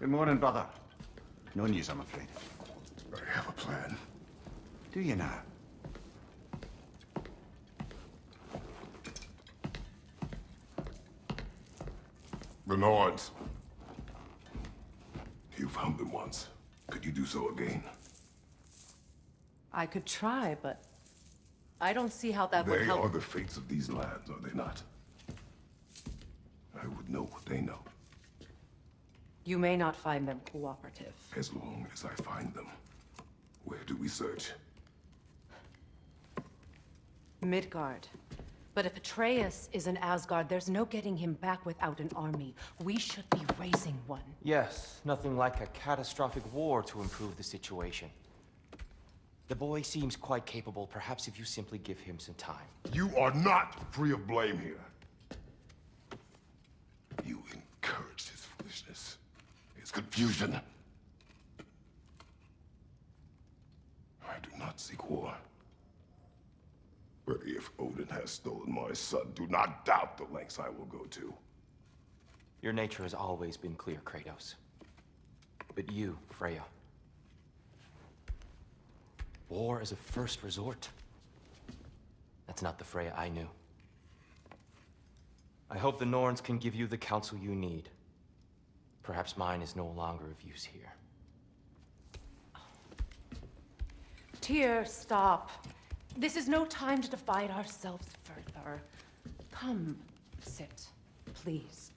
Good morning, brother. No news, I'm afraid. I have a plan. Do you now? The Nords. You found them once. Could you do so again? I could try, but I don't see how that would They help. are the fates of these lands, are they not? I would know what they know, You may not find them cooperative. as long as I find them. Where do we search? Midgard. But if Atreus is in Asgard, there's no getting him back without an army. We should be raising one. Yes, nothing like a catastrophic war to improve the situation. The boy seems quite capable. Perhaps if you simply give him some time. You are not free of blame here. You encouraged his foolishness, his confusion. I do not seek war. But if Odin has stolen my son, do not doubt the lengths I will go to. Your nature has always been clear, Kratos. But you, Freya. War is a first resort. That's not the Freya I knew. I hope the Norns can give you the counsel you need. Perhaps mine is no longer of use here. Tyr, stop. This is no time to divide ourselves further. Come, sit, please.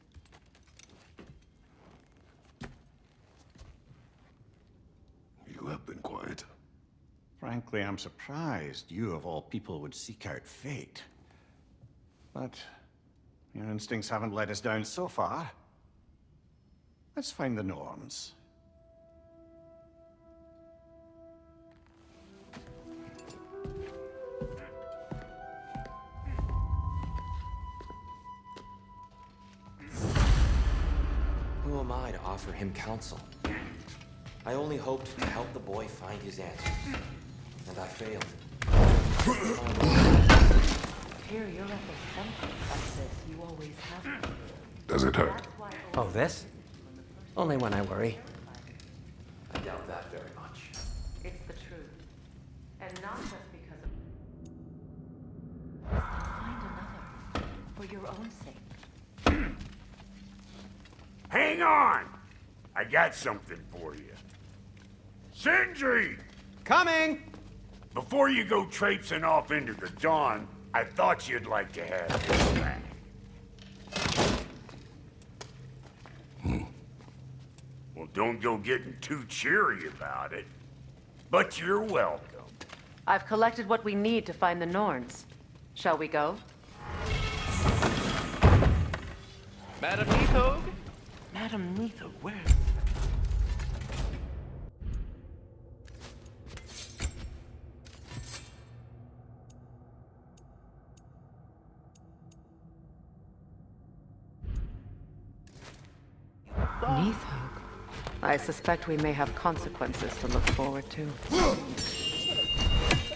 You have been quiet. Frankly, I'm surprised you, of all people, would seek out fate. But your instincts haven't let us down so far. Let's find the Norns. Who am I to offer him counsel? I only hoped to help the boy find his answers. And I failed. Tyr, you're at the center of this. You always have been. Does it hurt? That's why Oh, this? Only when I worry. I doubt that very much. it's the truth. And not just because of... Find another. For your own sake. Hang on! I got something for you. Sindri! Coming! Before you go traipsing off into the dawn, I thought you'd like to have this back. Well, don't go getting too cheery about it. But you're welcome. I've collected what we need to find the Norns. Shall we go? Madam Nithog? Madam Nithog, where? Nithog. I suspect we may have consequences to look forward to. The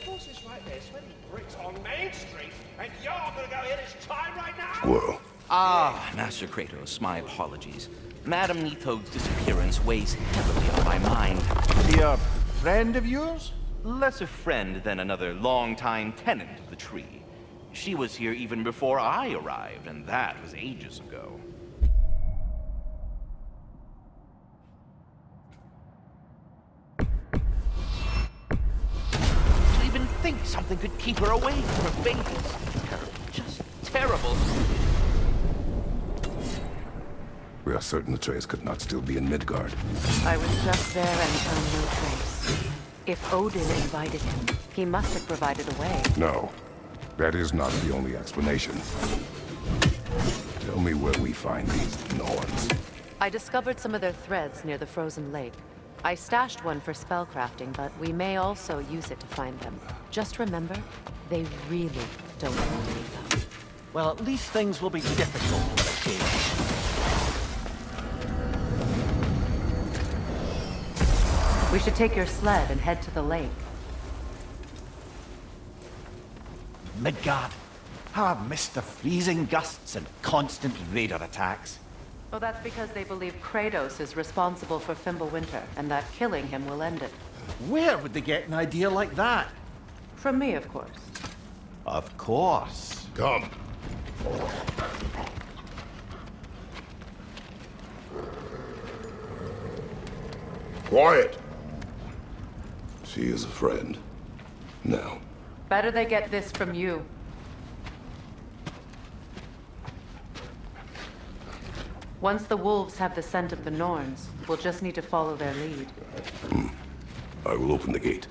boss is right there, sweating bricks on Main Street, and you're gonna go hit his time right now? Well, Ah, Master Kratos, my apologies. Madam Nithog's disappearance weighs heavily on my mind. She a friend of yours? Less a friend than another longtime tenant of the tree. She was here even before I arrived, and that was ages ago. To even think something could keep her away from her babies. Terrible, just terrible. we are certain Atreus could not still be in Midgard. I was just there and found no trace. If Odin invited him, he must have provided a way. No, that is not the only explanation. Tell me where we find these Norns. I discovered some of their threads near the frozen lake. I stashed one for spellcrafting, but we may also use it to find them. Just remember, they really don't want to leave them. Well, at least things will be difficult for a change. We should take your sled and head to the lake. Midgard. How I've missed the freezing gusts and constant raider attacks. Well, that's because they believe Kratos is responsible for Fimbulwinter, and that killing him will end it. Where would they get an idea like that? From me, of course. Of course. Come. Quiet. She is a friend. Now. Better they get this from you. Once the wolves have the scent of the Norns, we'll just need to follow their lead. I will open the gate.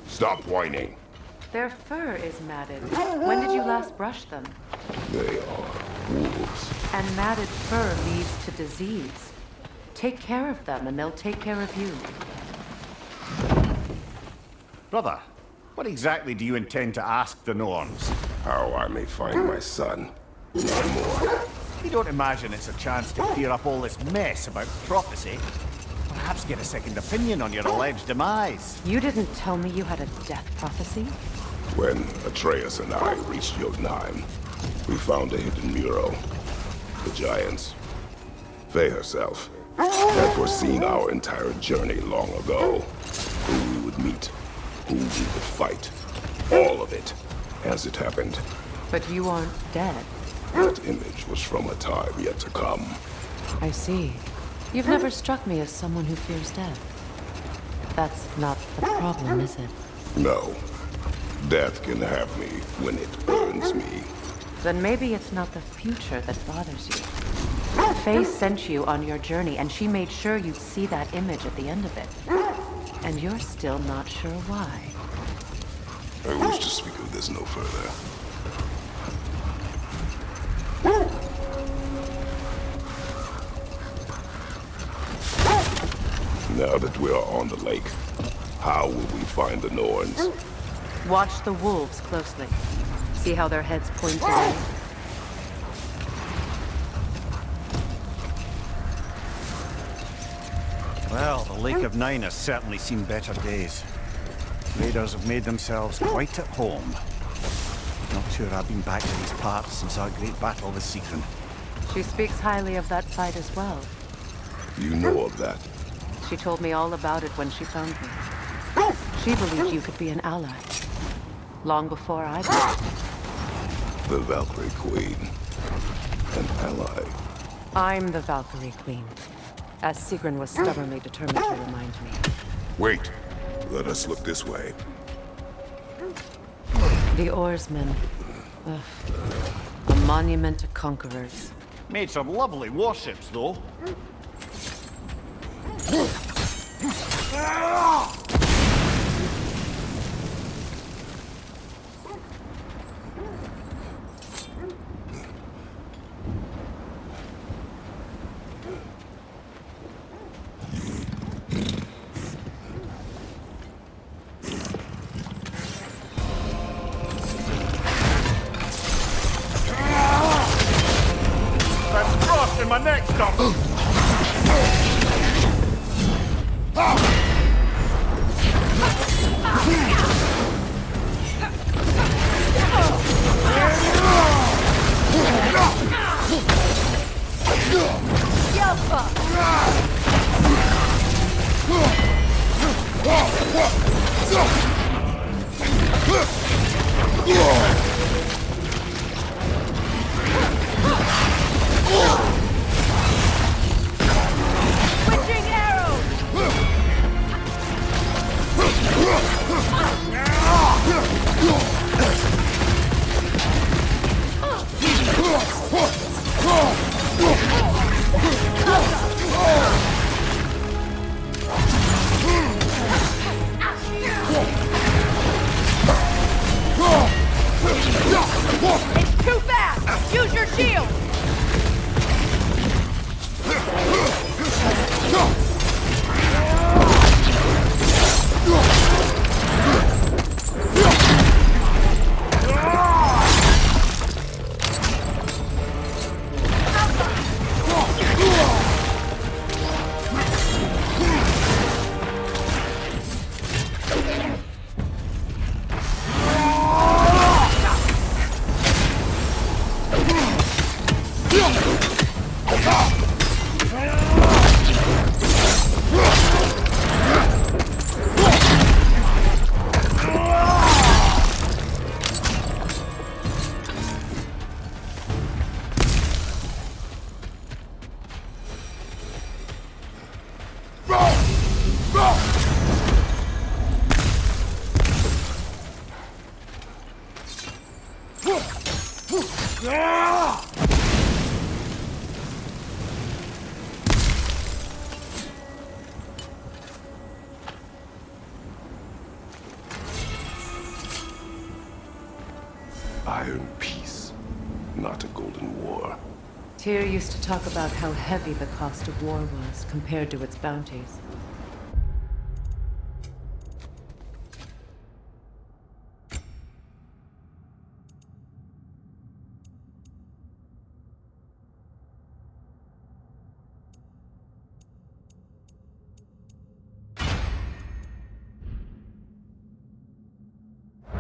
Stop whining. Their fur is matted. When did you last brush them? They are wolves. And matted fur leads to disease. Take care of them, and they'll take care of you. Brother, what exactly do you intend to ask the Norns? How I may find my son. No more. You don't imagine it's a chance to clear up all this mess about prophecy? Perhaps get a second opinion on your alleged demise. You didn't tell me you had a death prophecy? When Atreus and I reached Jotunheim, we found a hidden mural. The giants, Faye herself, had foreseen our entire journey long ago. Who we would meet, who we would fight. All of it, as it happened. But you aren't dead. That image was from a time yet to come. I see. You've never struck me as someone who fears death. That's not the problem, is it? No. Death can have me when it burns me. Then maybe it's not the future that bothers you. Faye sent you on your journey, and she made sure you'd see that image at the end of it. And you're still not sure why. I wish to speak of this no further. Now that we are on the lake, how will we find the Norns? Watch the wolves closely. See how their heads point away? Well, the Lake of Nine has certainly seen better days. Raiders have made themselves quite at home. Not sure I've been back to these parts since our great battle with Sigrun. She speaks highly of that fight as well. You know of that? She told me all about it when she found me. She believed you could be an ally. Long before I did. The Valkyrie Queen. An ally. I'm the Valkyrie Queen, as Sigrun was stubbornly determined to remind me. Wait. Let us look this way. The oarsmen. Ugh. A monument to conquerors. Made some lovely warships, though. That's frost in my neck, Doctor! iron peace, not a golden war. Tyr used to talk about how heavy the cost of war was compared to its bounties.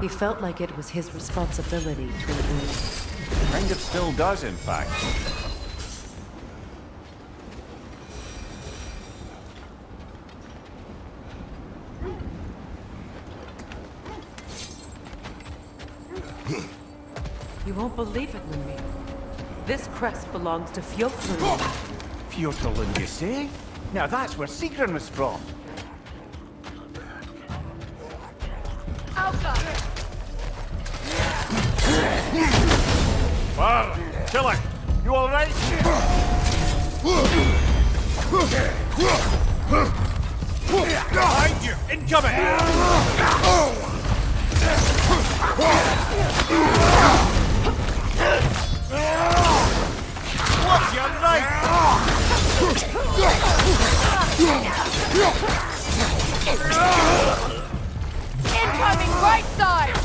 He felt like it was his responsibility to avoid. Kind of still does, in fact. You won't believe it, Lumi. This crest belongs to Fjotland. Fjotland, you say? Now that's where Sigrun was from. Wow, killer, you all right? Behind you, incoming! What's your right? Incoming right side!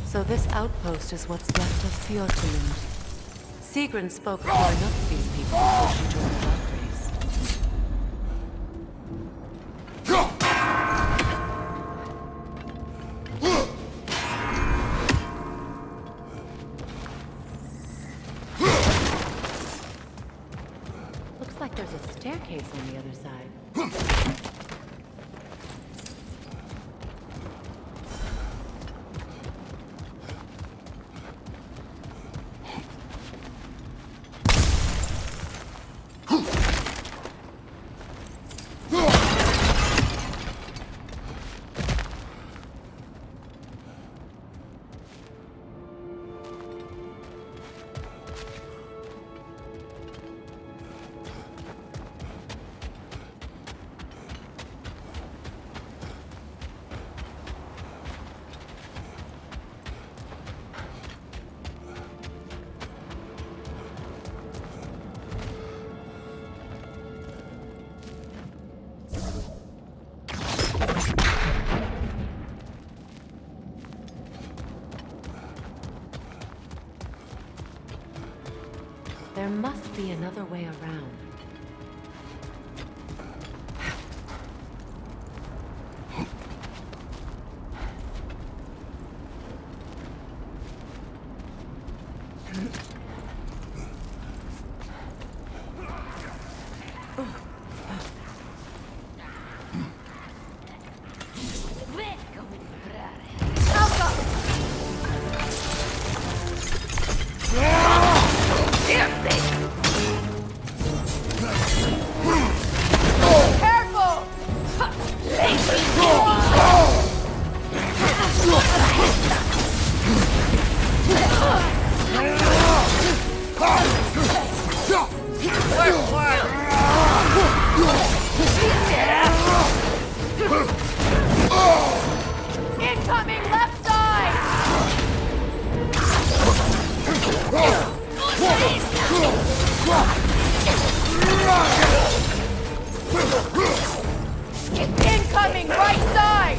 So this outpost is what's left of Fjotland. Sigrun spoke of going up to these people before she joined the Valkyries. Looks like there's a staircase on the other side. There must be another way around. Incoming left side! Incoming right side!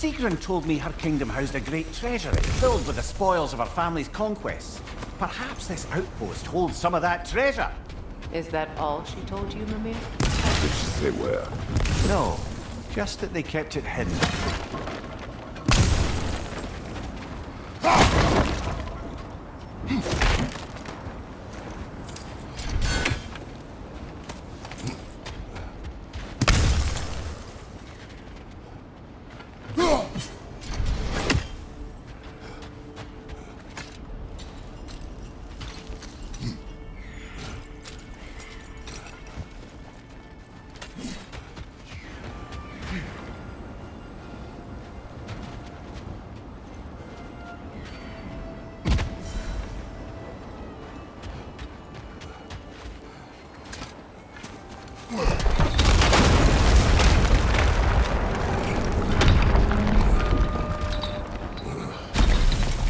Sigrun told me her kingdom housed a great treasury filled with the spoils of her family's conquests. Perhaps this outpost holds some of that treasure. Is that all she told you, Mimir? Did she say where? No, just that they kept it hidden.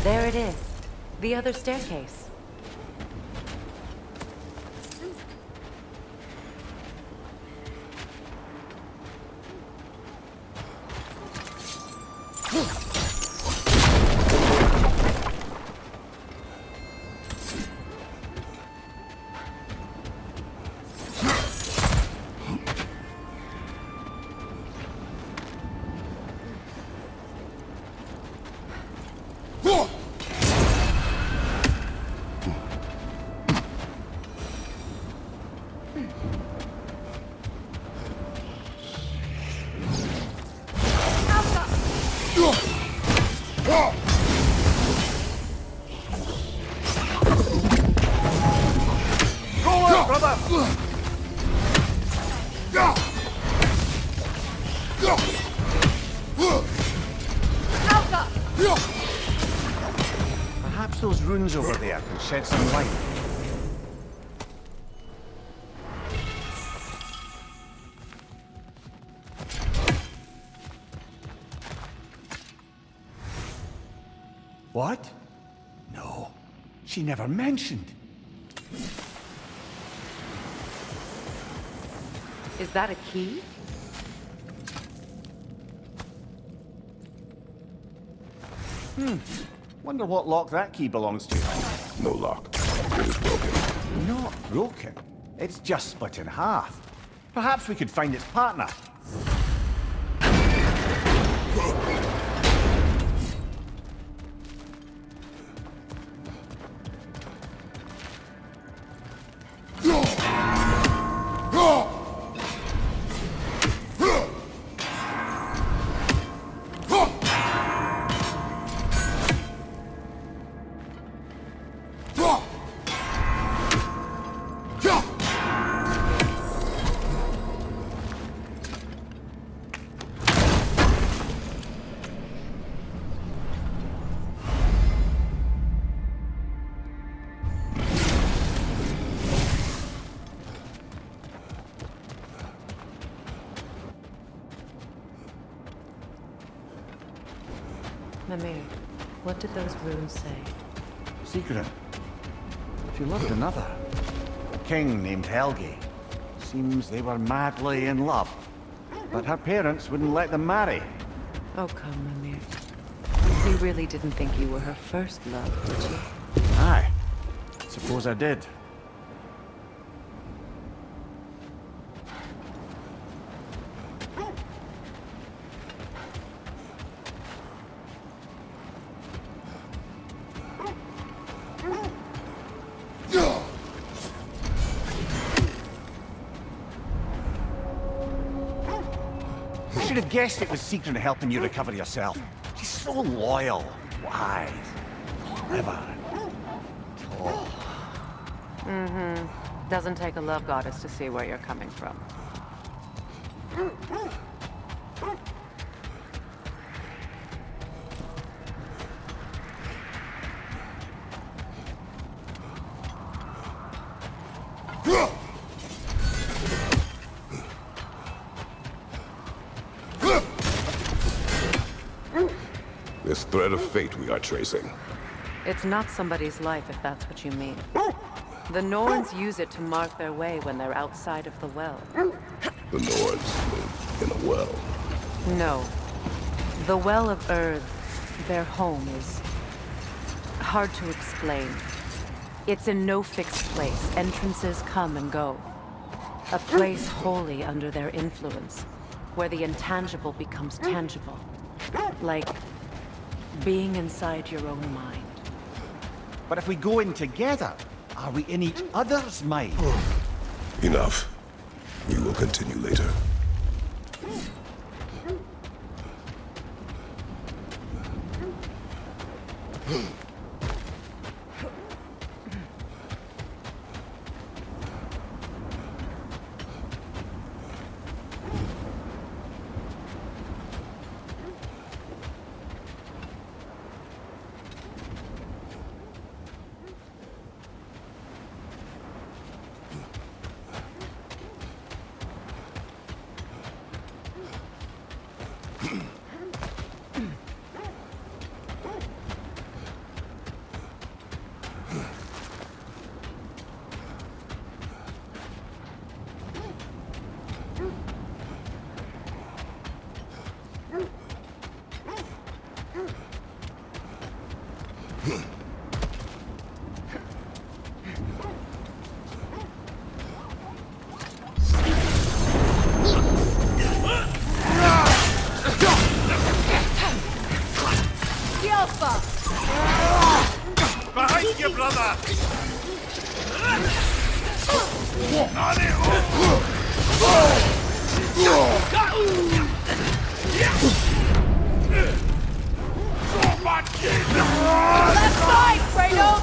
There it is. The other staircase. Perhaps those runes over there can shed some light. What? No, she never mentioned. Is that a key? Wonder what lock that key belongs to. No lock. It is broken. Not broken. It's just split in half. Perhaps we could find its partner. Mimir, what did those runes say? Secret. She loved another. A king named Helgi. Seems they were madly in love. But her parents wouldn't let them marry. Oh, come, Mimir. You really didn't think you were her first love, did you? Aye. Suppose I did. I should have guessed it was Secret helping you recover yourself. She's so loyal, wise, clever, tall. Doesn't take a love goddess to see where you're coming from. This thread of fate we are tracing. It's not somebody's life, if that's what you mean. The Norns use it to mark their way when they're outside of the well. The Nords live in a well. No. The Well of Earth, their home, is hard to explain. It's in no fixed place. Entrances come and go. A place wholly under their influence, where the intangible becomes tangible. Like being inside your own mind. But if we go in together, are we in each other's mind? Enough. We will continue later. Behind you, brother! Left side, Kratos!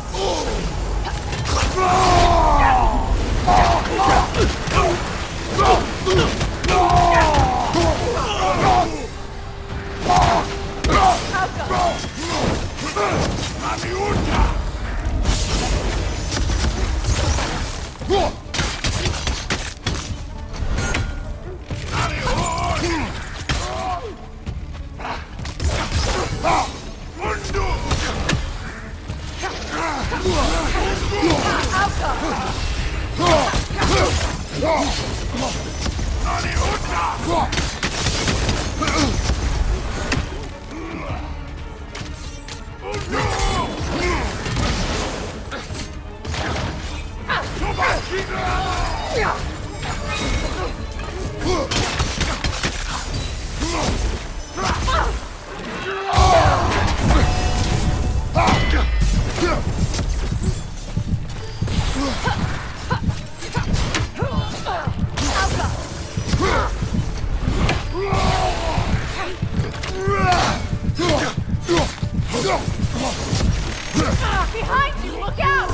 Behind you, look out!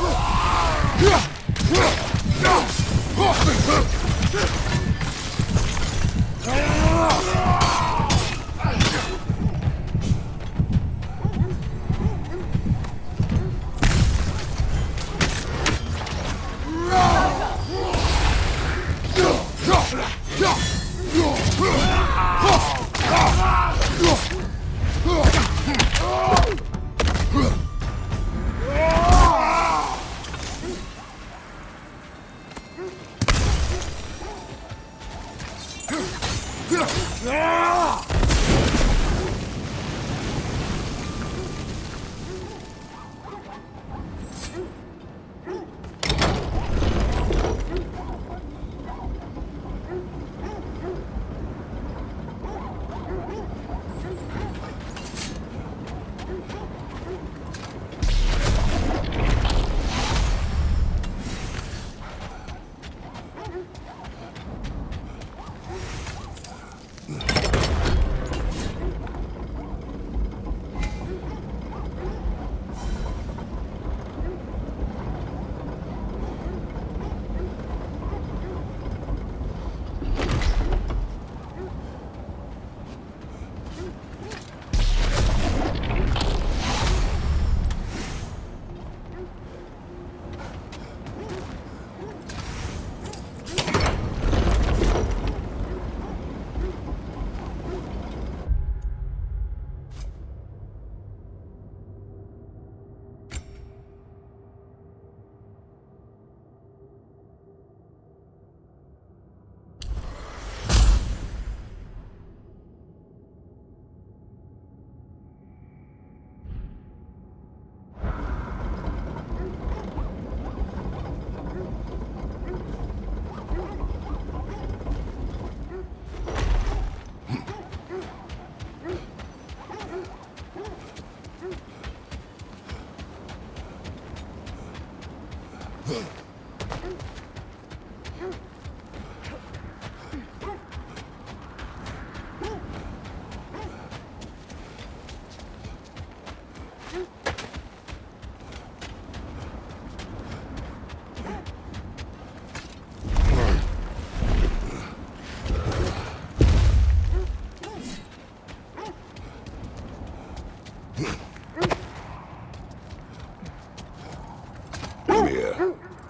Mia,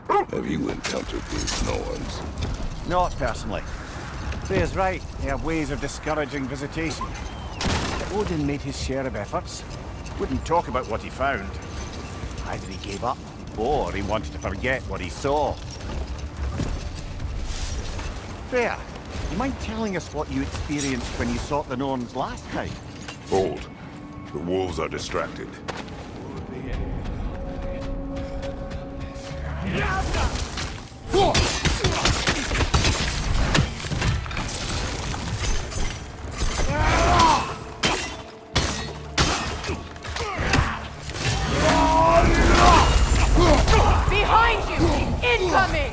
have you encountered these Norns? Not personally. Freya's right. They have ways of discouraging visitation. Odin made his share of efforts. Wouldn't talk about what he found. Either he gave up, or he wanted to forget what he saw. Freya, you mind telling us what you experienced when you sought the Norns last time? Hold. The wolves are distracted. Behind you! Incoming!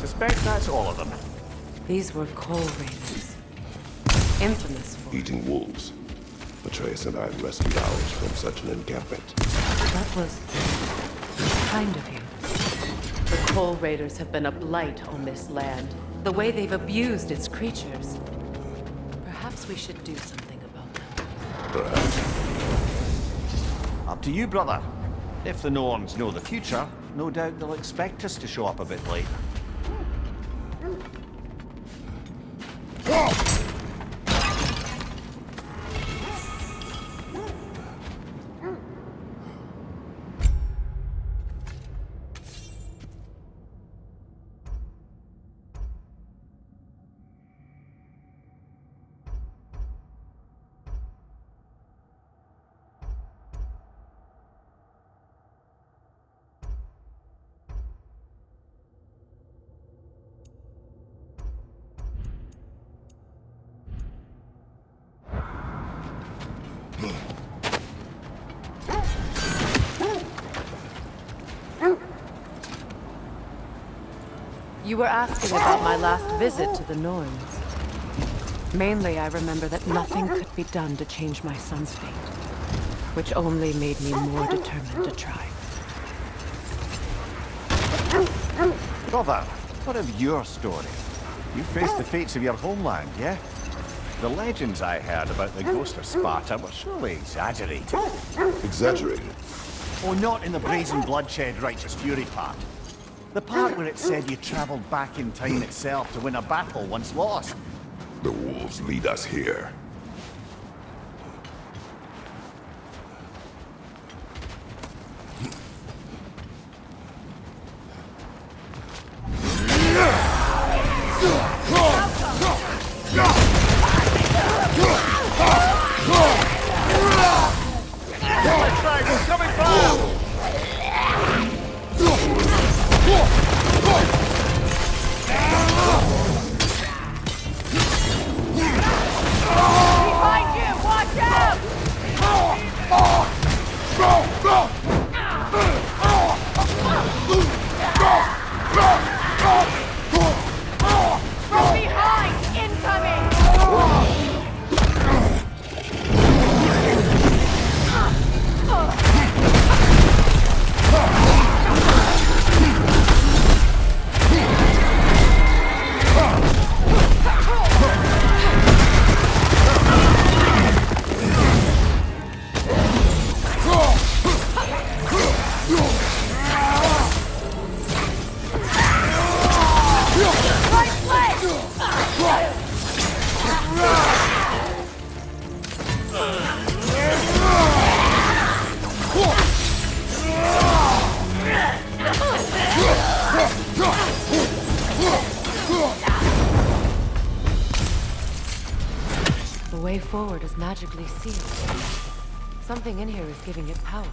Suspect that's all of them. These were coal raiders. Infamous for Eating wolves. Atreus and I rescued ours from such an encampment. That was kind of you. The coal raiders have been a blight on this land. The way they've abused its creatures. Perhaps we should do something about them. Perhaps. Up to you, brother. If the Norns know the future, no doubt they'll expect us to show up a bit late. You were asking about my last visit to the Norns. Mainly, I remember that nothing could be done to change my son's fate, which only made me more determined to try. Brother, what of your story? You faced the fates of your homeland, yeah? The legends I heard about the ghost of Sparta were surely exaggerated. Exaggerated. Oh, not in the brazen bloodshed righteous fury part. The part where it said you traveled back in time itself to win a battle once lost. The wolves lead us here. forward is magically sealed. Something in here is giving it power.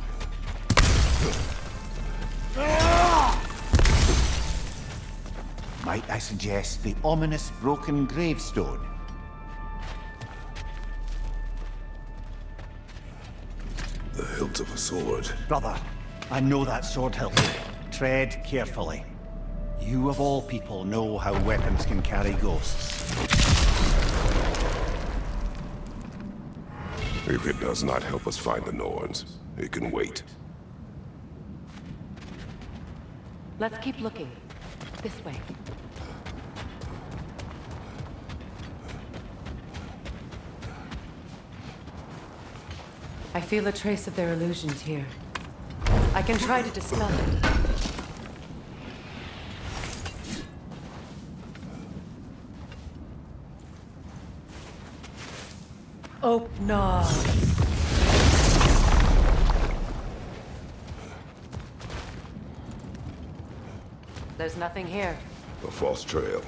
Might I suggest the ominous broken gravestone? The hilt of a sword. Brother, I know that sword hilt. Tread carefully. You of all people know how weapons can carry ghosts. If it does not help us find the Norns, it can wait. Let's keep looking. This way. I feel a trace of their illusions here. I can try to dispel it. Oh, no. There's nothing here. A false trail.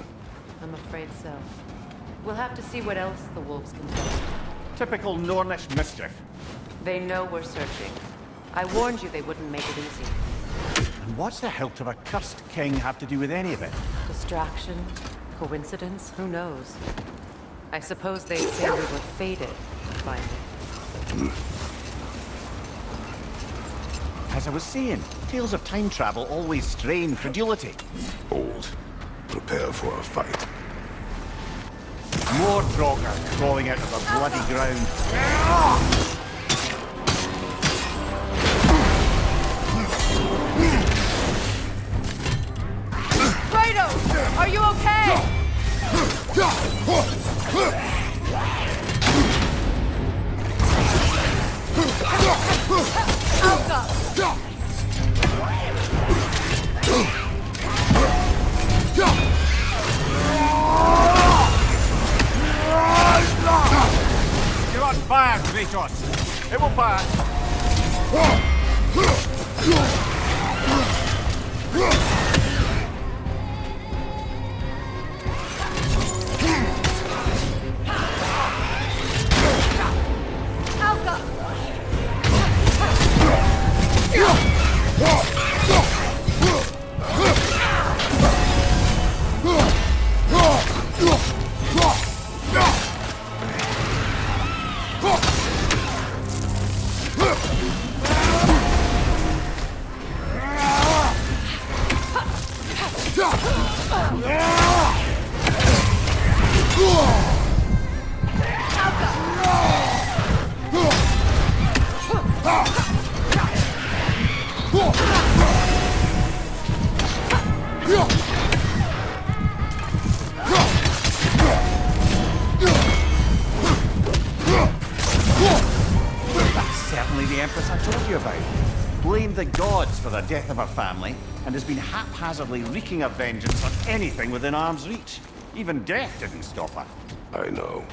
I'm afraid so. We'll have to see what else the wolves can do. Typical Nornish mischief. They know we're searching. I warned you they wouldn't make it easy. And what's the hilt of a cursed king have to do with any of it? Distraction? Coincidence? Who knows? I suppose they'd say we were fated to find it. As I was saying, tales of time travel always strain credulity. Old. Prepare for a fight. More Draugr crawling out of the bloody ground. Kratos! Are you okay? You're on fire, Kratos. It will pass. Blamed the gods for the death of her family, and has been haphazardly wreaking her vengeance on anything within arm's reach. Even death didn't stop her. I know.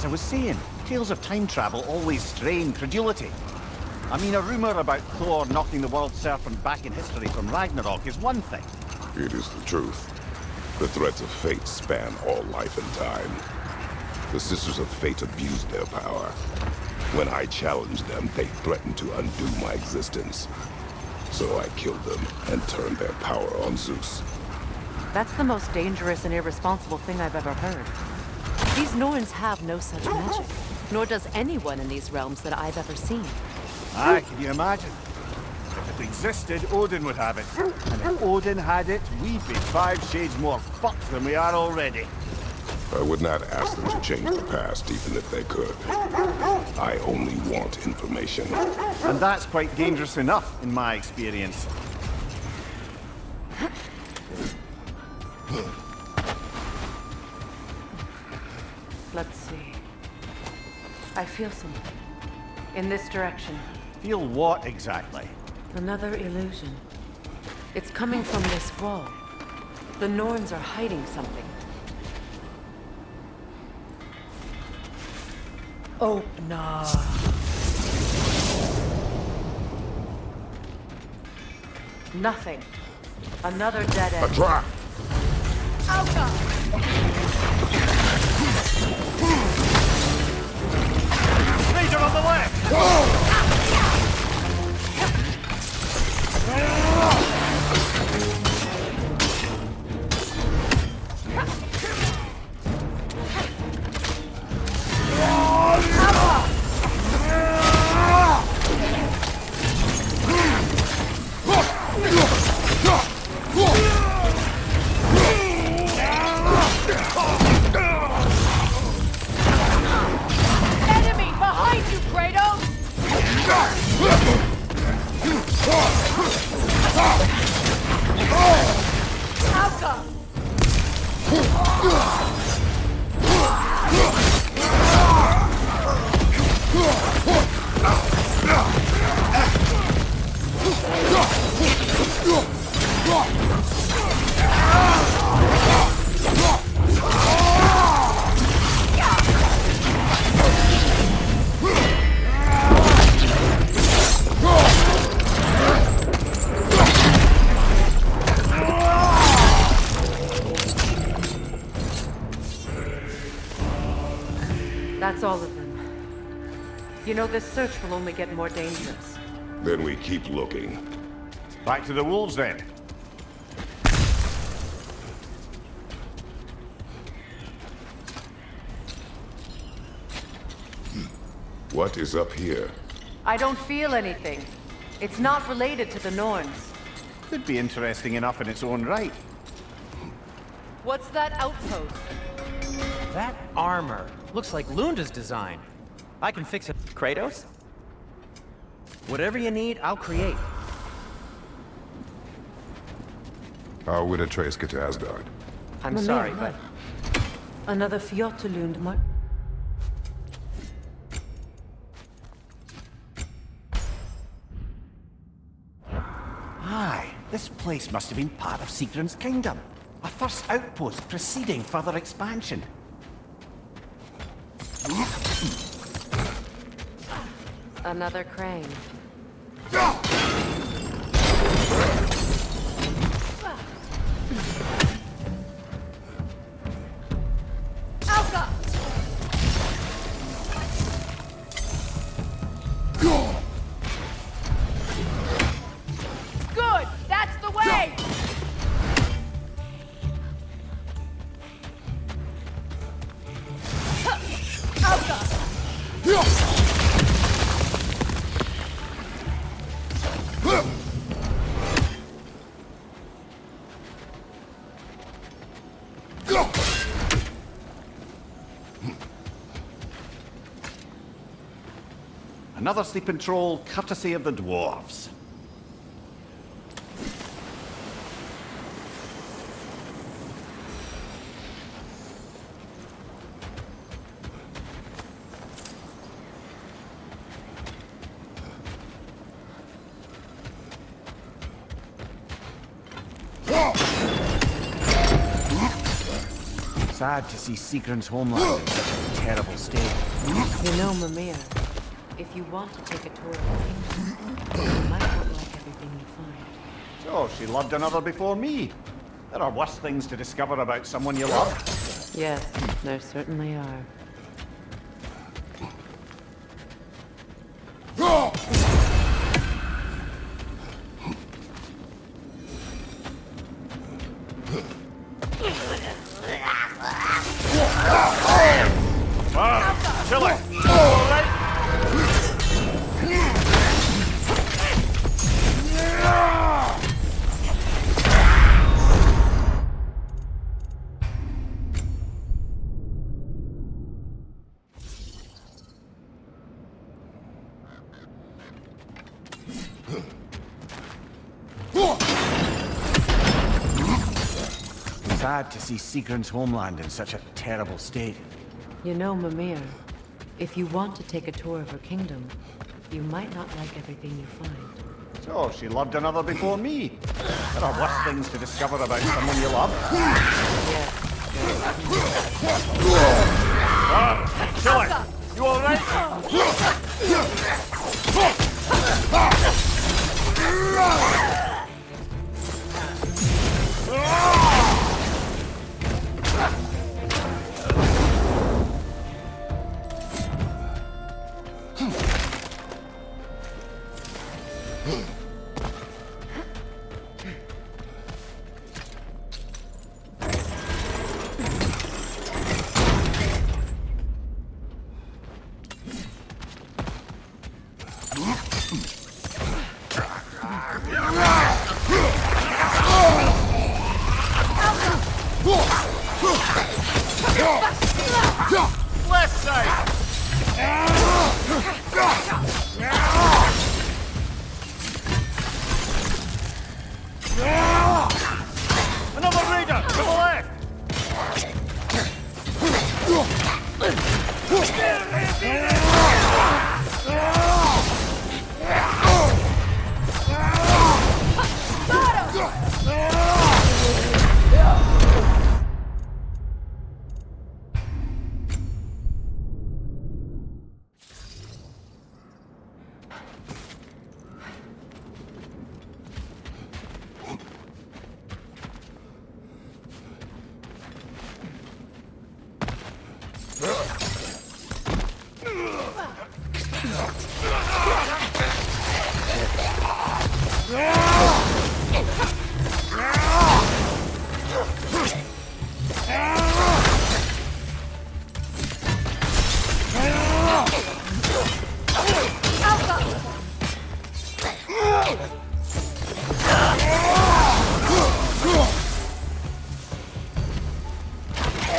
I was saying. Tales of time travel always strain credulity. I mean, a rumor about Thor knocking the world serpent back in history from Ragnarok is one thing. It is the truth. The threats of fate span all life and time. The Sisters of Fate abused their power. When I challenged them, they threatened to undo my existence. So I killed them and turned their power on Zeus. That's the most dangerous and irresponsible thing I've ever heard. These Norns have no such magic, nor does anyone in these realms that I've ever seen. Aye, can you imagine? If it existed, Odin would have it. And if Odin had it, we'd be 5 shades more fucked than we are already. I would not ask them to change the past, even if they could. I only want information. And that's quite dangerous enough, in my experience. Let's see. I feel something. In this direction. Feel what exactly? Another illusion. It's coming from this wall. The Norns are hiding something. Oh, no. Nothing. Another dead end. A trap! Raider on the left! Enemy behind you, Kratos! Alka! That's all of them. You know, this search will only get more dangerous. Then we keep looking. Back to the wolves, then. What is up here? I don't feel anything. It's not related to the Norns. Could be interesting enough in its own right. What's that outpost? That armor looks like Lunda's design. I can fix it. Kratos? Whatever you need, I'll create. How would Atreus get to Asgard? I'm sorry, but Another Fjotalund mark. Aye, this place must have been part of Sigrun's kingdom. A first outpost preceding further expansion. Another crane. Alka! Good! That's the way! Alka! Another sleeping troll, courtesy of the dwarves. Sad to see Sigrun's homeland in such a terrible state. You know, Mimir, if you want to take a tour of the kingdom, you might not like everything you find. So, she loved another before me. There are worse things to discover about someone you love. Yes, there certainly are. Kill it! Sad to see Sigrun's homeland in such a terrible state. You know, Mimir, if you want to take a tour of her kingdom, you might not like everything you find. So, she loved another before me. There are worse things to discover about someone you love. Yes. Kill it! You alright? Left side! Another raider to the left!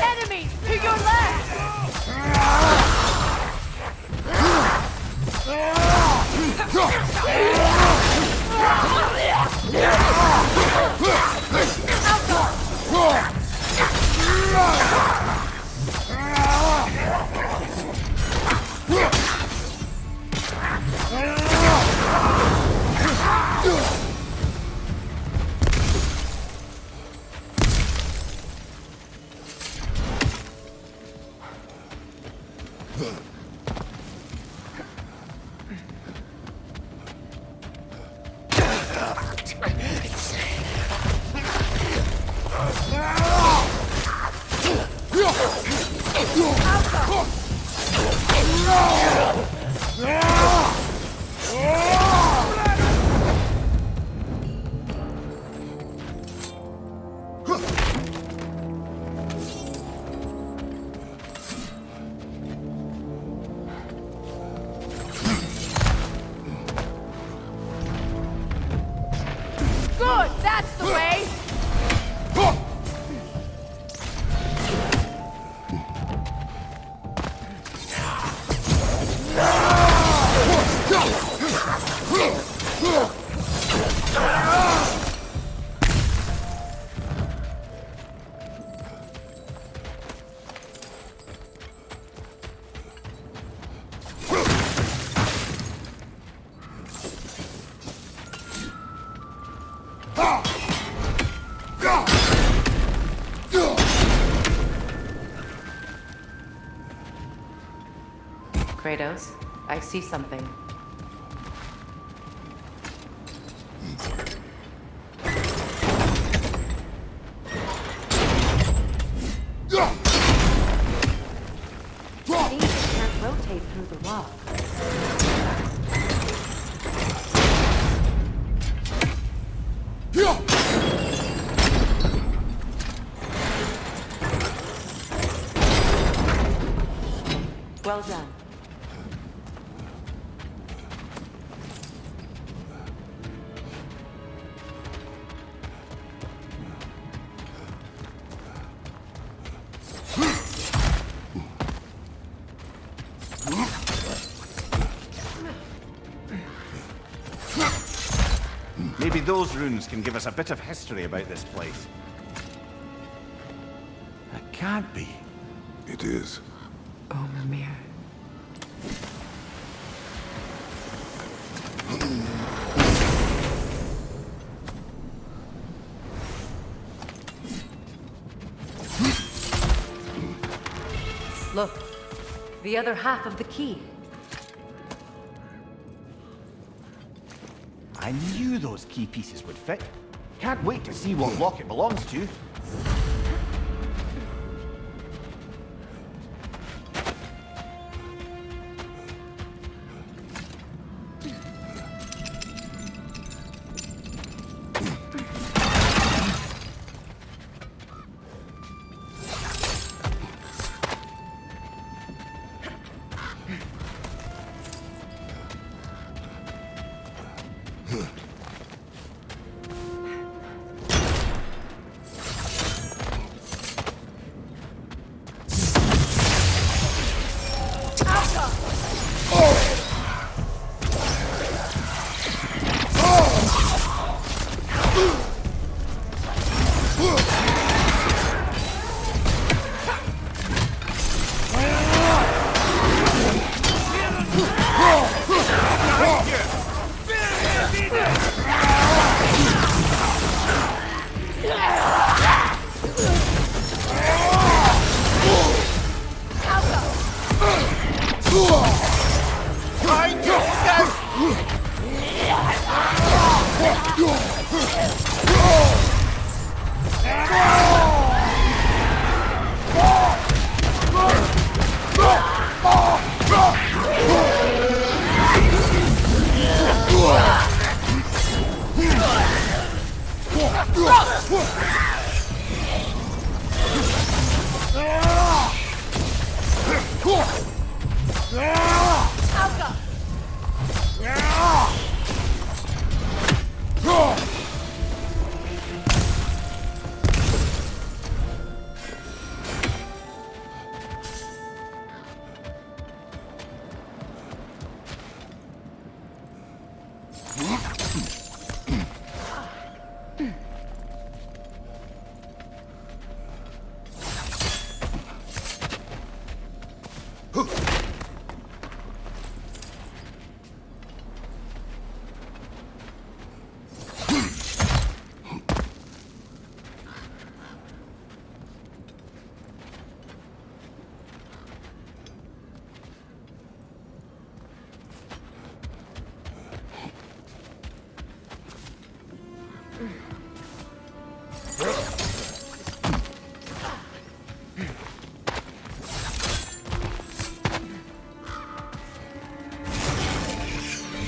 Enemies to your left! Good, that's the way! Kratos. I see something. I think it can't rotate through the rock. Well done. Maybe those runes can give us a bit of history about this place. It can't be. It is. Oh, Mimir. Look, the other half of the key. I knew those key pieces would fit. Can't wait to see what lock it belongs to.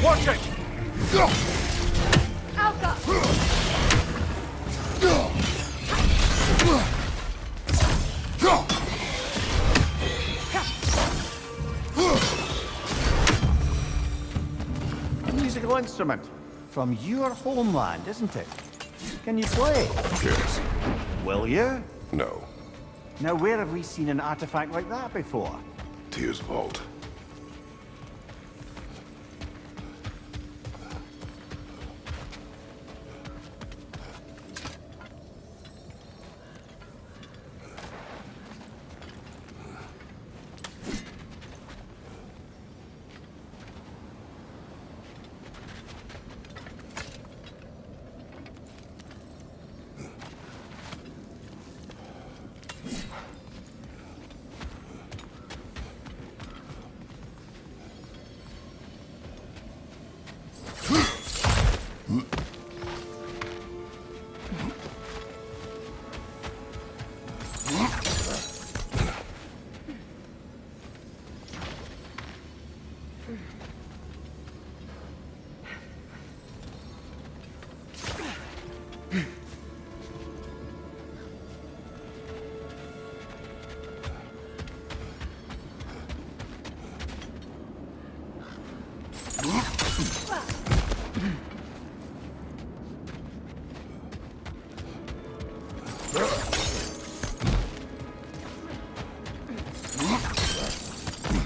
Watch it! A musical instrument from your homeland, isn't it? Can you play? Yes. Will you? No. Now, where have we seen an artifact like that before? Tyr's vault.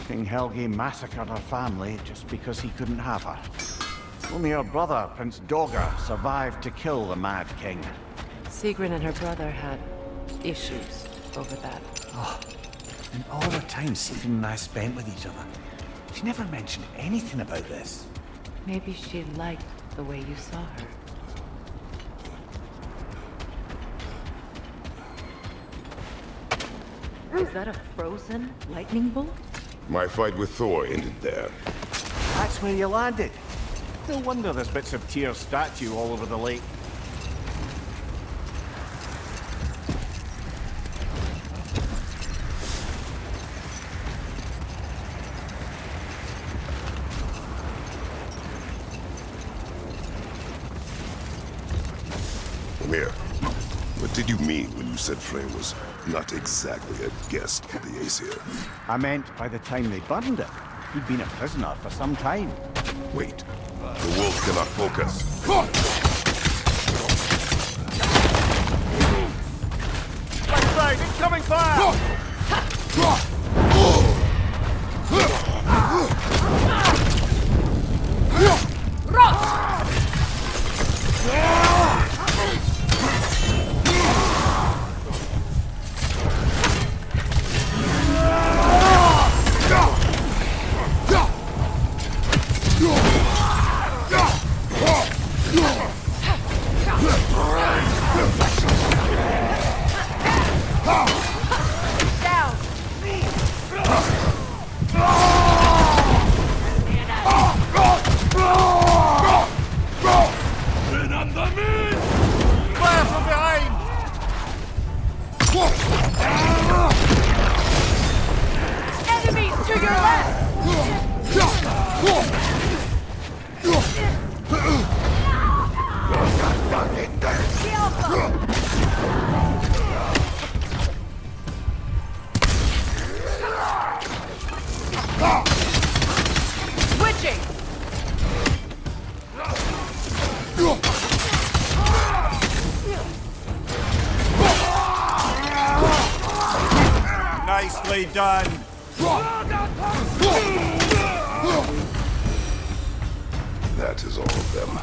King Helgi massacred her family just because he couldn't have her. Only her brother, Prince Dogger, survived to kill the Mad King. Sigrun and her brother had issues over that. And all the time Sigrun and I spent with each other, she never mentioned anything about this. Maybe she liked the way you saw her. Is that a frozen lightning bolt? My fight with Thor ended there. That's where you landed. No wonder there's bits of Tyr's statue all over the lake. Amir, what did you mean when you said Frey was not exactly a guest of the Aesir? I meant by the time they burned it, he'd been a prisoner for some time. Wait, the wolves cannot focus. Left side, incoming fire! Fire from behind! Enemies to your left! Switching! Nicely done! That is all of them.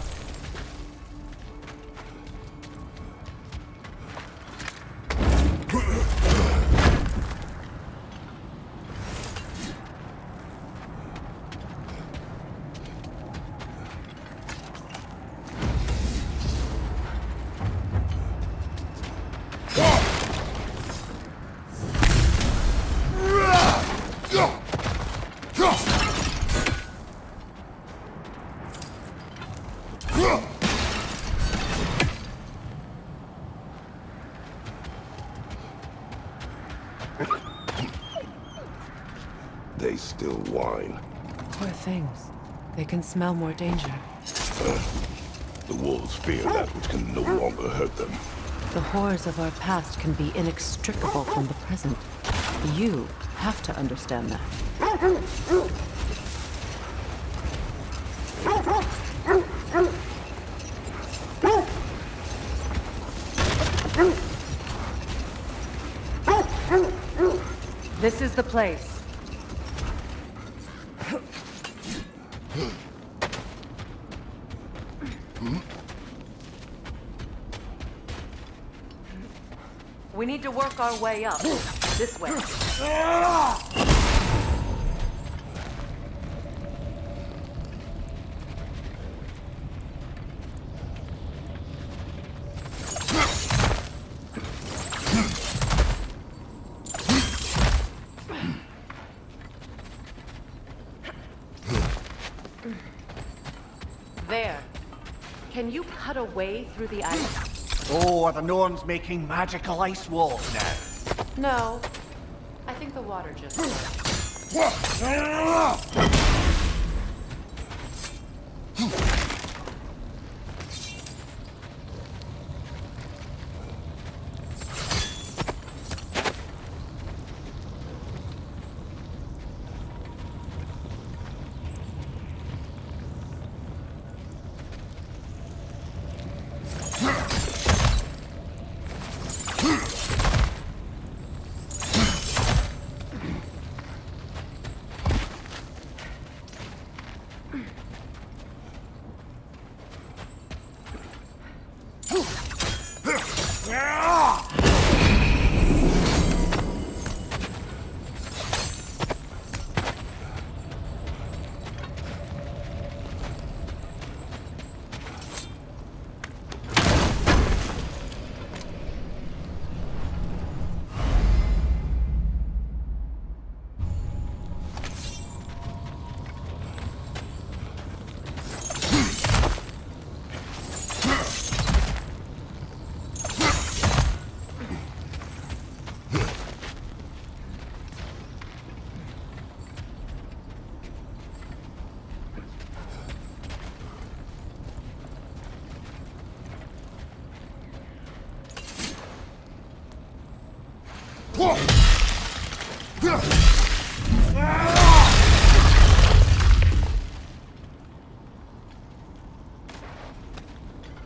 They still whine. Poor things. They can smell more danger. The wolves fear that which can no longer hurt them. The horrors of our past can be inextricable from the present. You have to understand that. This is the place. We need to work our way up. This way. There. Can you cut a way through the ice? Oh, are the Norns making magical ice walls now? No. I think the water just...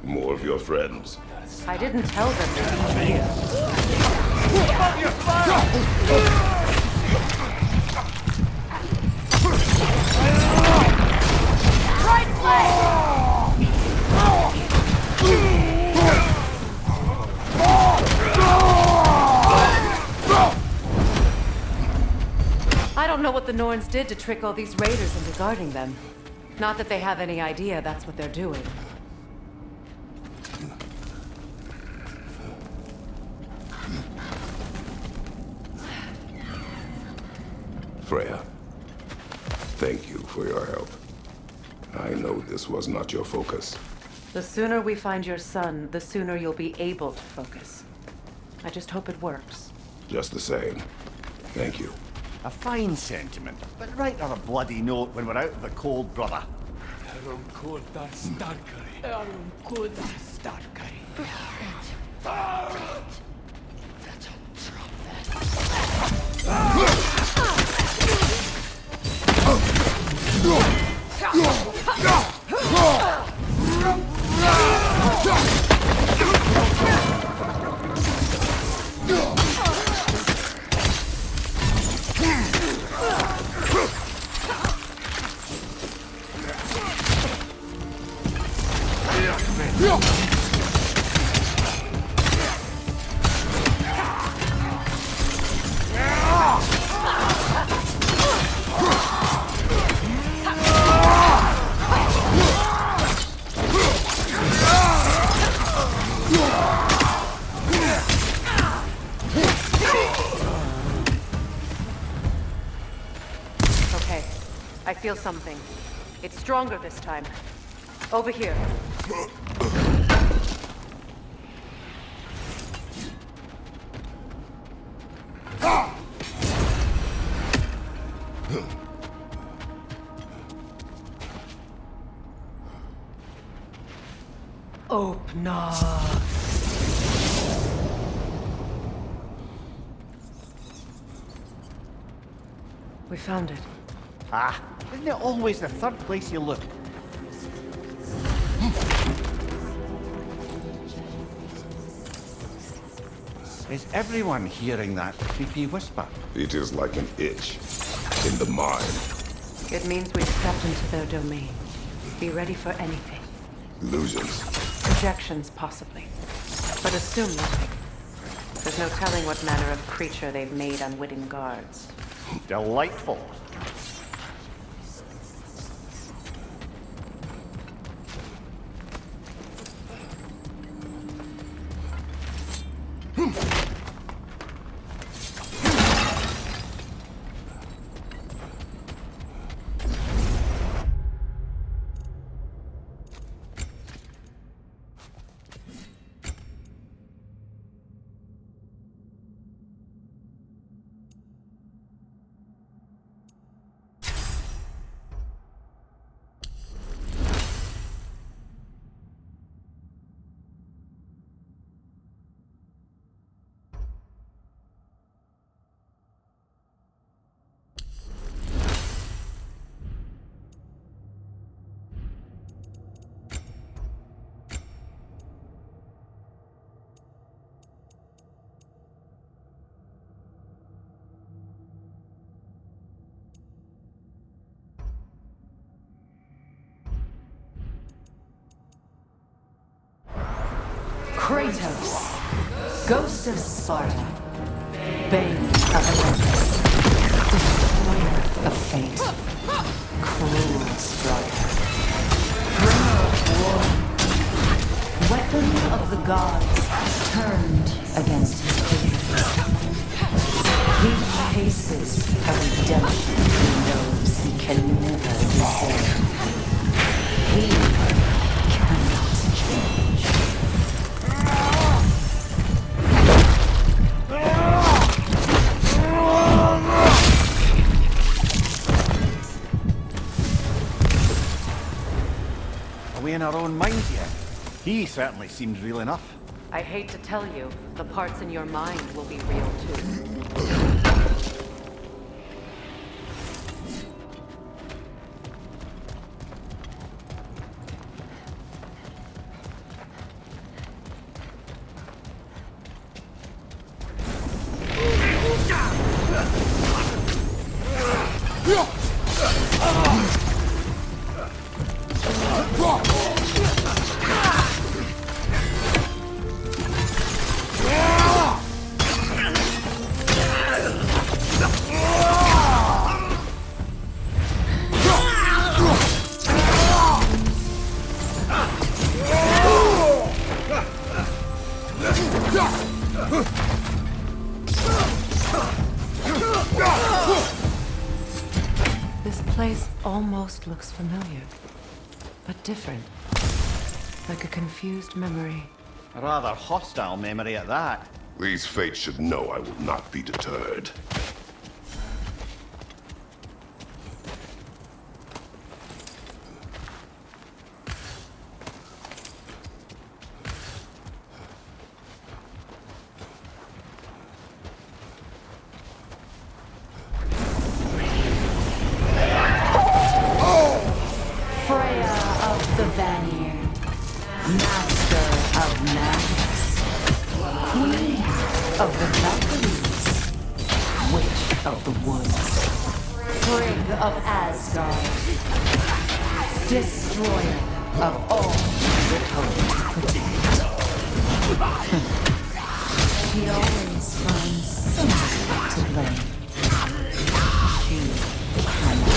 More of your friends. I didn't tell them to be here. I don't know what the Norns did to trick all these raiders into guarding them. Not that they have any idea that's what they're doing. Freya, thank you for your help. I know this was not your focus. The sooner we find your son, the sooner you'll be able to focus. I just hope it works. Just the same, thank you. A fine sentiment, but write on a bloody note when we're out of the cold, brother. Okay, I feel something. It's stronger this time. Over here. Open up. We found it. Ah, isn't it always the third place you look? Is everyone hearing that creepy whisper? It is like an itch in the mind. It means we've stepped into their domain. Be ready for anything. Illusions. Projections, possibly. But assume nothing. There's no telling what manner of creature they've made unwitting guards. Delightful. Kratos, Ghost of Sparta, Bane of Olympus, Destroyer of Fate, Cruel Striker, Bringer of War, Weapon of the Gods turned against his creators. He chases a redemption he knows he can never deserve. He cannot change. Are we in our own minds yet? He certainly seems real enough. I hate to tell you, the parts in your mind will be real too. This place almost looks familiar, but different. Like a confused memory. A rather hostile memory at that. These fates should know I will not be deterred. Destroyer of all that hope to protect. He always finds someone to blame. She cannot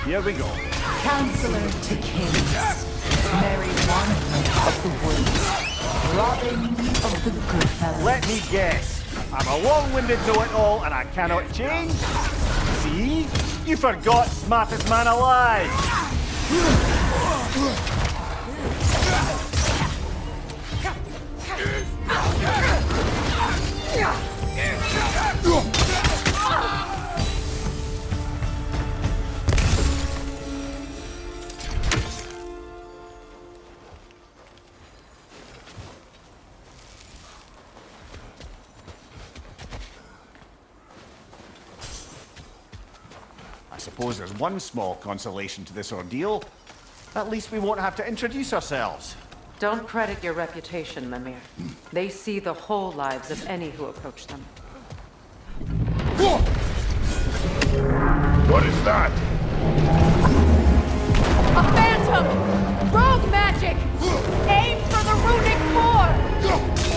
Here we go. Counselor to kings, Merry Wanderer of the woods, Robin of the good fellows. Let me guess. I'm a long-winded know-it-all and I cannot change? See? You forgot smartest man alive! I suppose there's one small consolation to this ordeal. At least we won't have to introduce ourselves. Don't credit your reputation, Mimir. They see the whole lives of any who approach them. What is that? A phantom! Rogue magic! Aim for the runic core!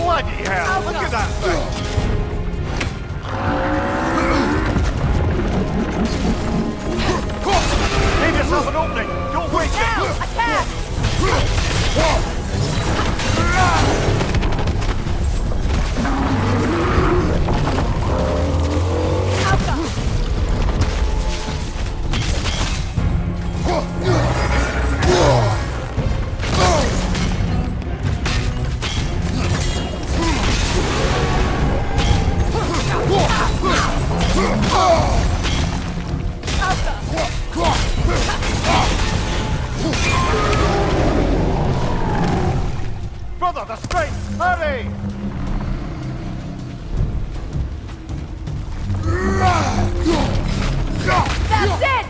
For the strength! Hurry! That's it!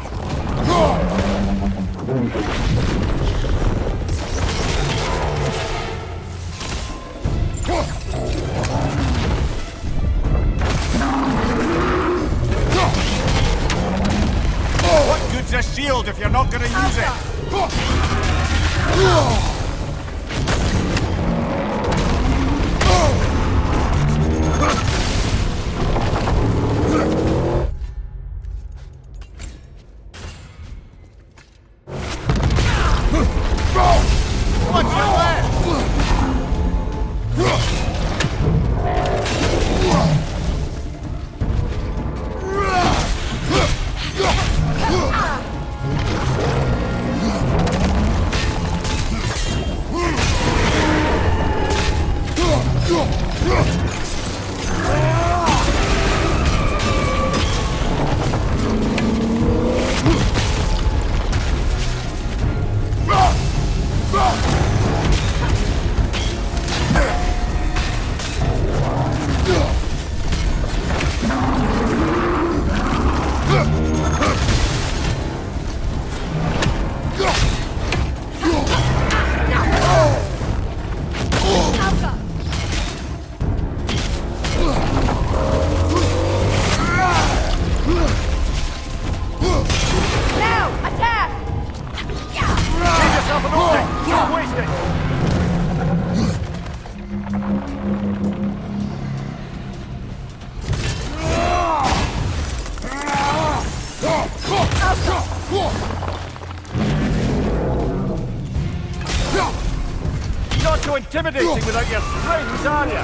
What good's a shield if you're not gonna use it? What's your left? Not so intimidating without your strings, are you?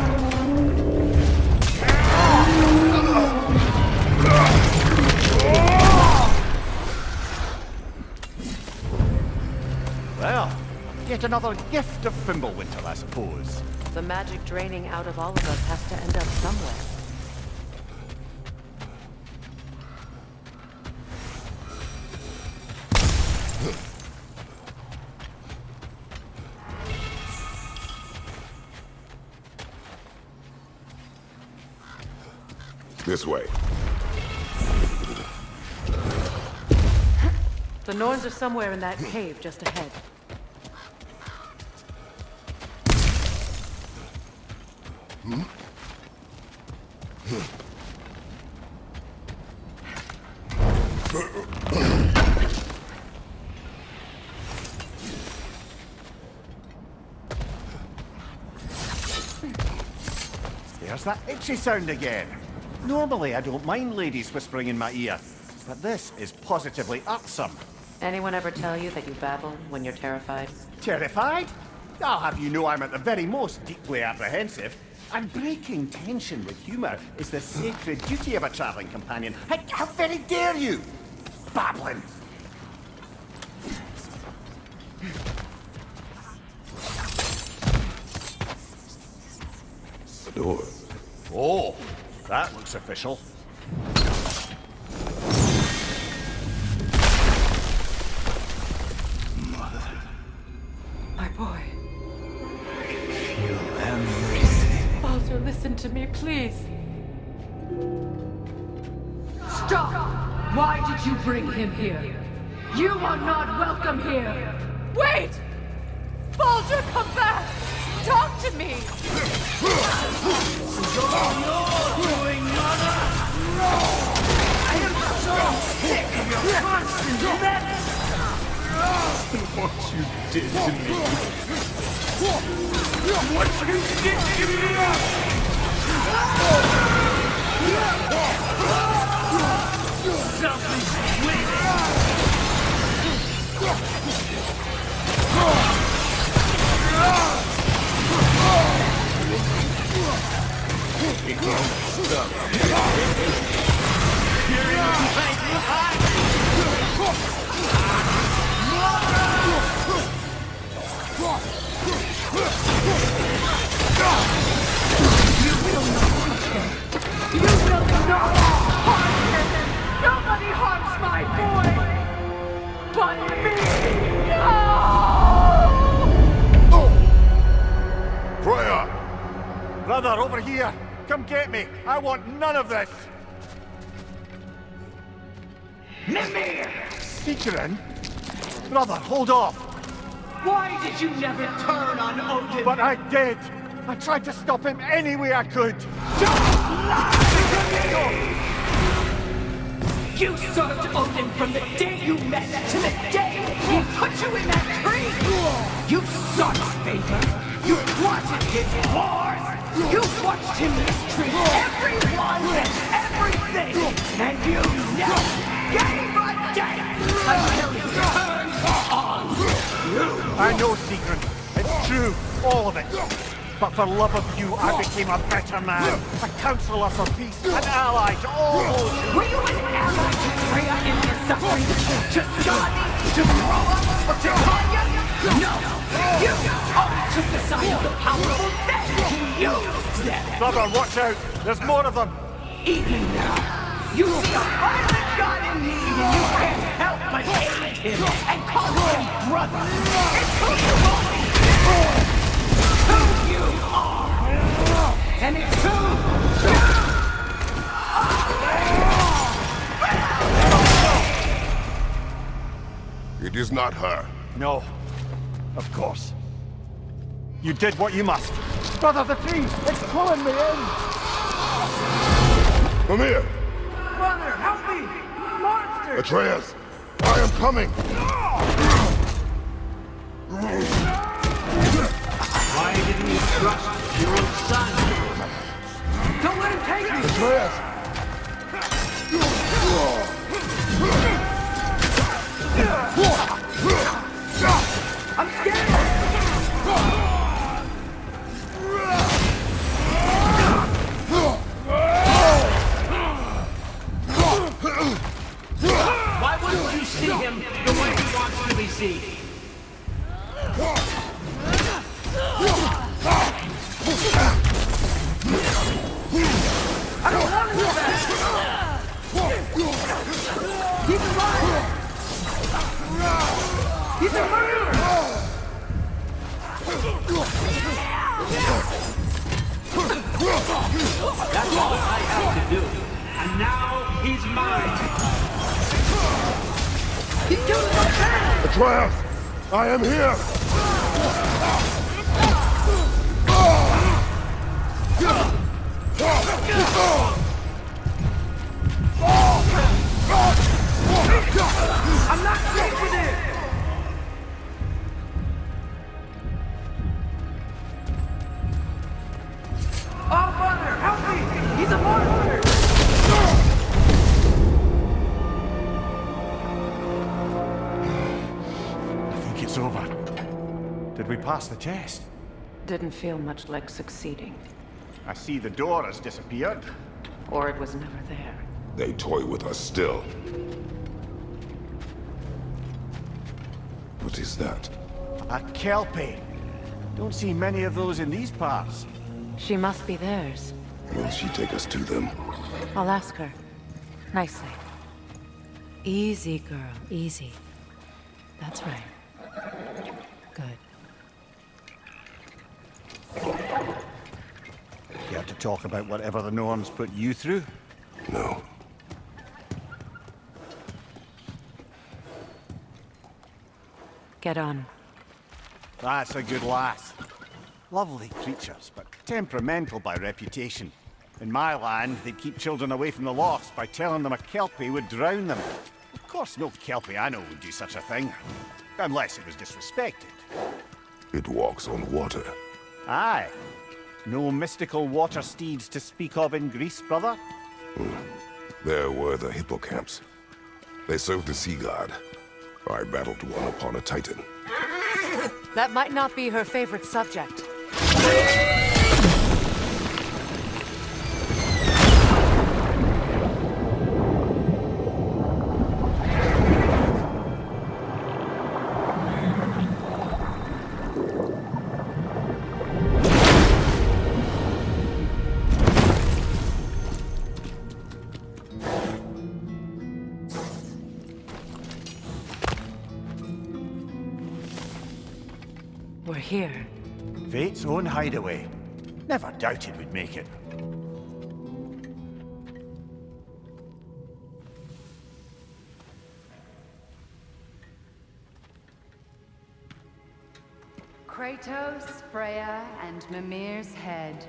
Well, yet another gift of Fimbulwinter, I suppose. The magic draining out of all of us has to end up somewhere. This way. The Norns are somewhere in that cave just ahead. There's that itchy sound again. Normally, I don't mind ladies whispering in my ear, but this is positively irksome. Anyone ever tell you that you babble when you're terrified? Terrified? I'll have you know I'm at the very most deeply apprehensive. And breaking tension with humour is the sacred duty of a travelling companion. How very dare you? Babbling! The door. Oh, that looks official. My boy. Feel everything. Baldur, listen to me, please. Stop! Why did you bring him here? You are not welcome here! Wait! Baldur, come back! Talk to me! I am so sick of your constant menace! What you did to me. What you did to me! Something's waiting! You will not harm him! Nobody harms my boy! But me! No! over here! Come get me! I want none of this! Mimir! Seekerin? Brother, hold off! Why did you never turn on Odin? But I did! I tried to stop him any way I could! You served Odin from the day you met to the day he put you in that tree! You sought favor! You wanted his wars! You watched him mistreat everyone and everything! And you never gave a damn until he turned on you! I know, Seekerin. It's true, all of it. But for love of you, I became a better man. A counselor for peace, an ally to all those who... Were you an ally to Freya in her suffering? To Skadi? To Groa? Or to Tanya? No! You only took the side of the powerful, then you used them! Brother, watch out! There's more of them! Even now, you see a violent god in need and you can't help but hate him and call him brother! It's who you always been! Who you are! And it's who you are! It is not her. No. Of course. You did what you must. Brother, the tree! It's pulling me in! Mimir! Brother, help me! Monster! Atreus! I am coming! Why didn't you trust your own son? Don't let him take me! Atreus! I'm scared! Why wouldn't you see him the way he wants to be seen? I don't want to do that! He's alive! He's a murderer! That's all I have to do. And now he's mine! He's killing my parents! Atreus! I am here! I'm not safe with it! Oh, Father, help me! He's a monster! I think it's over. Did we pass the test? Didn't feel much like succeeding. I see the door has disappeared. Or it was never there. They toy with us still. What is that? A Kelpie. Don't see many of those in these parts. She must be theirs. Will she take us to them? I'll ask her. Nicely. Easy, girl. Easy. That's right. Good. Care to talk about whatever the norms put you through? No. Get on. That's a good lass. Lovely creatures, but temperamental by reputation. In my land, they'd keep children away from the lost by telling them a Kelpie would drown them. Of course, no Kelpie I know would do such a thing. Unless it was disrespected. It walks on water. Aye. No mystical water steeds to speak of in Greece, brother? There were the hippocamps. They served the sea god. I battled one upon a titan. That might not be her favorite subject. We're here. Fate's own hideaway. Never doubted we'd make it. Kratos, Freya, and Mimir's head.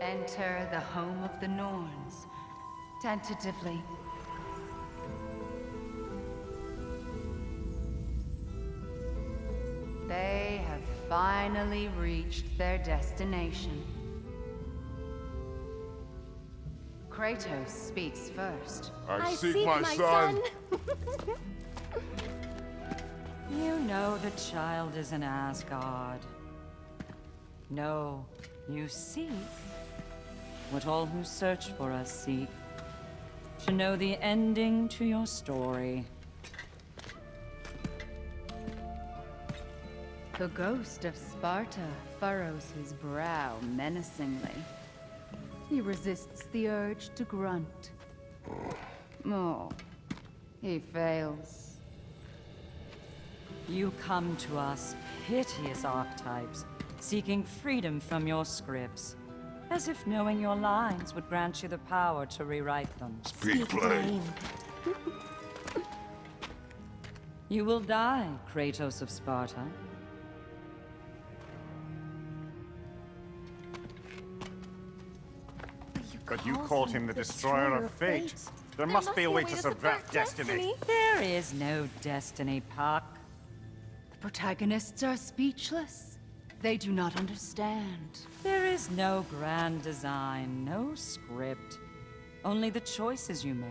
Enter the home of the Norns, tentatively. They have finally reached their destination. Kratos speaks first. I seek my son. You know the child is in Asgard. No, you seek what all who search for us seek. To know the ending to your story. The ghost of Sparta furrows his brow menacingly. He resists the urge to grunt. Oh, he fails. You come to us, piteous archetypes, seeking freedom from your scripts. As if knowing your lines would grant you the power to rewrite them. Speak plain. You will die, Kratos of Sparta. But you called him the Destroyer of Fate. There must be a way to subvert destiny. There is no destiny, Puck. The protagonists are speechless. They do not understand. There is no grand design, no script. Only the choices you make.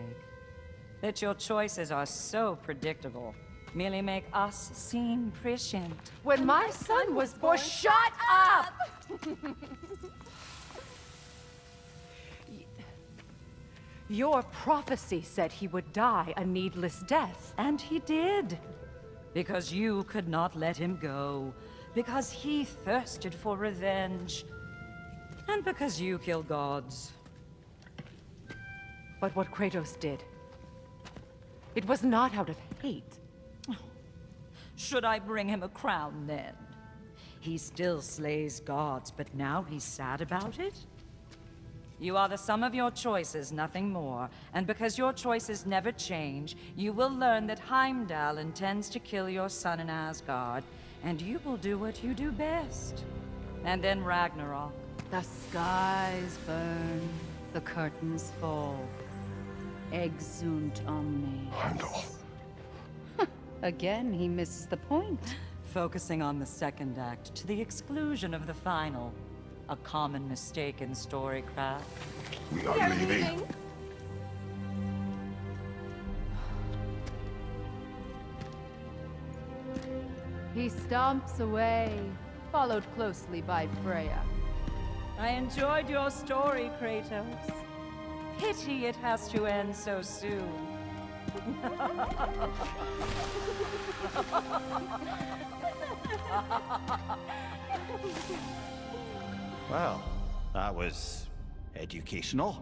That your choices are so predictable merely make us seem prescient. When my son was born, shut up! Your prophecy said he would die a needless death. And he did. Because you could not let him go. Because he thirsted for revenge. And because you kill gods. But what Kratos did, it was not out of hate. Should I bring him a crown then? He still slays gods, but now he's sad about it? You are the sum of your choices, nothing more. And because your choices never change, you will learn that Heimdall intends to kill your son in Asgard, and you will do what you do best. And then Ragnarok. The skies burn, the curtains fall. Exunt omnes. Heimdall. Again, he misses the point. Focusing on the second act to the exclusion of the final. A common mistake in storycraft. We are leaving. He stomps away, followed closely by Freya. I enjoyed your story, Kratos. Pity it has to end so soon. Well, that was educational.